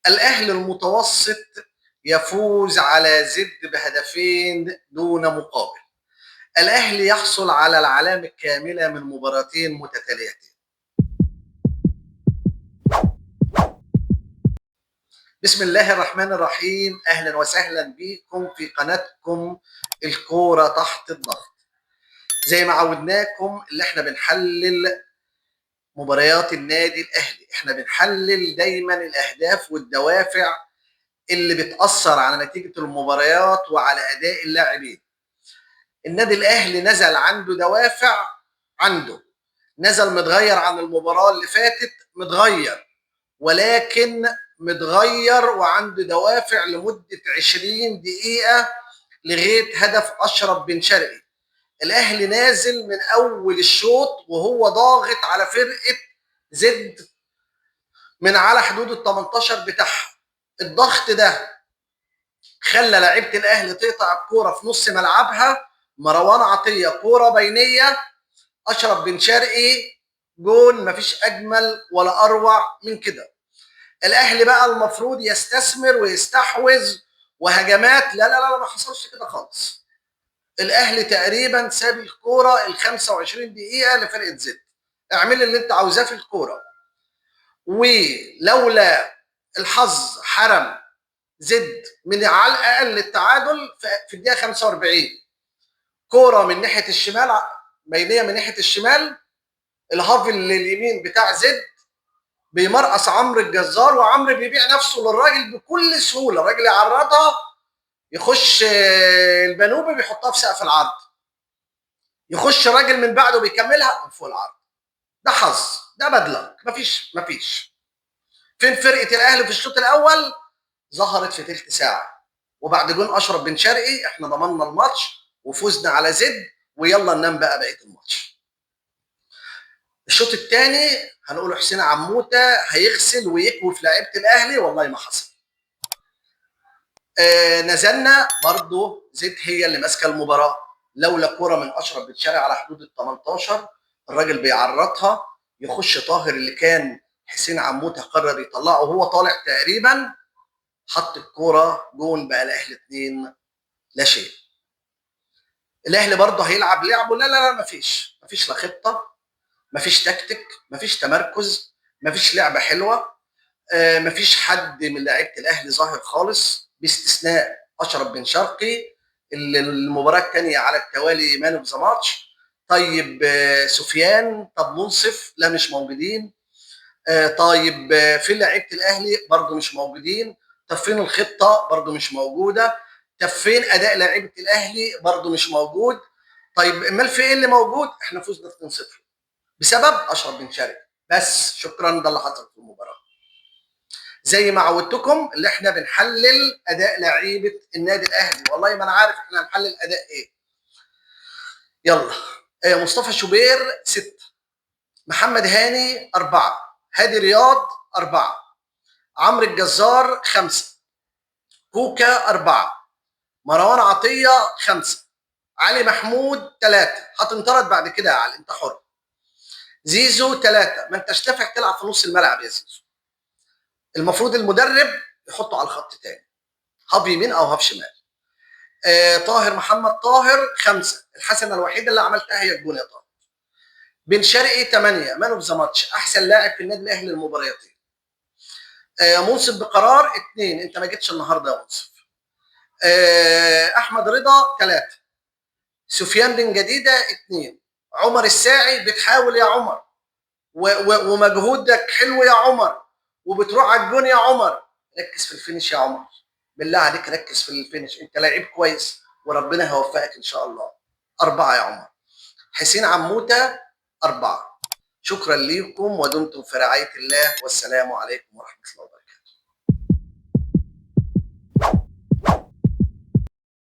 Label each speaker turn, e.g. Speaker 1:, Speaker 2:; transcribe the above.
Speaker 1: الأهلي المتوسط يفوز على زد بهدفين دون مقابل. الأهلي يحصل على العلامة الكاملة من مباراتين متتاليتين. بسم الله الرحمن الرحيم. أهلا وسهلا بكم في قناتكم الكورة تحت الضغط. زي ما عودناكم اللي احنا بنحلل مباريات النادي الأهلي، احنا بنحلل دايما الأهداف والدوافع اللي بتأثر على نتيجة المباريات وعلى أداء اللاعبين. النادي الأهلي نزل عنده دوافع، نزل متغير عن المباراة اللي فاتت، متغير ولكن متغير وعنده دوافع لمدة 20 دقيقة لغاية هدف أشرف بن شرقي. الأهلي نازل من أول الشوط وهو ضاغط على فرقة زد من على حدود ال 18 بتاعها. الضغط ده خلى لعيبة الأهلي تقطع الكورة في نص ملعبها. مروان عطية كورة بينية، أشرف بن شرقي جون، مفيش أجمل ولا أروع من كده. الاهلي بقى المفروض يستثمر ويستحوذ وهجمات، لا لا لا، ما حصلش كده خالص. الاهلي تقريبا ساب الكوره ال 25 دقيقه لفرقه زد، اعمل اللي انت عاوزاه في الكوره. ولولا الحظ حرم زد من على الاقل التعادل في الدقيقه 45. كوره من ناحيه الشمال، بينيه من ناحيه الشمال، الهاف اليمين بتاع زد بيمرقص عمرو الجزار، وعمرو بيبيع نفسه للراجل بكل سهوله. الراجل يعرضها، يخش البنوبي بيحطها في سقف العرض، يخش راجل من بعده بيكملها من فوق العرض. ده حظ، ده بدلك، مفيش. فين فرقه الاهلي في الشوط الاول؟ ظهرت في ثلث ساعه، وبعد جون اشرف بن شرقي احنا ضمننا الماتش وفوزنا على زد، ويلا ننام بقى بقيه الماتش. الشوط الثاني هنقول حسين عموته هيغسل ويكوي في لعيبه الاهلي، والله ما حصل. نزلنا برضه زد هي اللي ماسكه المباراه، لولا كوره من اشرف بن شرقي على حدود ال 18 الراجل بيعرضها، يخش طاهر اللي كان حسين عموته قرر يطلعه وهو طالع تقريبا، حط الكوره جون، بقى الاهلي 2 لا شيء. الاهلي برضه هيلعب لعبه، لا لا لا، مفيش لا خطه، مفيش تكتيك، مفيش تمركز، مفيش لعبه حلوه. مفيش حد من لعيبه الاهلي ظاهر خالص باستثناء اشرف بن شرقي اللي المباراه الثانيه على التوالي مان اوف ذا ماتش. طيب سفيان، طب منصف، لا مش موجودين. طيب في لعيبه الاهلي برضو مش موجودين. طب فين الخطه؟ برضو مش موجوده. طب فين اداء لعيبه الاهلي؟ برضو مش موجود. طيب امال في ايه اللي موجود؟ احنا فزنا 2-0 بسبب اشرف بن شرقي بس. شكرا، ده اللي حصل في المباراه. زي ما عودتكم اللي احنا بنحلل اداء لعيبه النادي الاهلي، والله ما انا عارف احنا هنحلل اداء ايه. يلا. مصطفى شوبير 6، محمد هاني 4، هادي رياض 4، عمرو الجزار 5، كوكا 4، مروان عطيه 5، علي محمود 3، هتنطرد بعد كده يا علي انت حر، زيزو 3. ما انتش نافع تلعب في نص الملعب يا زيزو، المفروض المدرب يحطه على الخط تاني، هاف يمين او هاف شمال. طاهر محمد طاهر 5، الحسنه الوحيده اللي عملتها هي الجون يا طاهر. بن شرقي 8، مان اوف ذا ماتش، احسن لاعب في النادي الاهلي المباريتين. منصف بقرار 2، انت ما جيتش النهارده يا منصف. احمد رضا 3، سفيان بن جديده 2، عمر الساعي بتحاول يا عمر ومجهودك حلو يا عمر، وبتروح على الجون يا عمر، ركز في الفينش يا عمر، بالله عليك ركز في الفينش، انت لعيب كويس وربنا هيوفقك ان شاء الله. 4 يا عمر. حسين عموته 4. شكرا لكم ودمتم في رعايه الله، والسلام عليكم ورحمه الله وبركاته.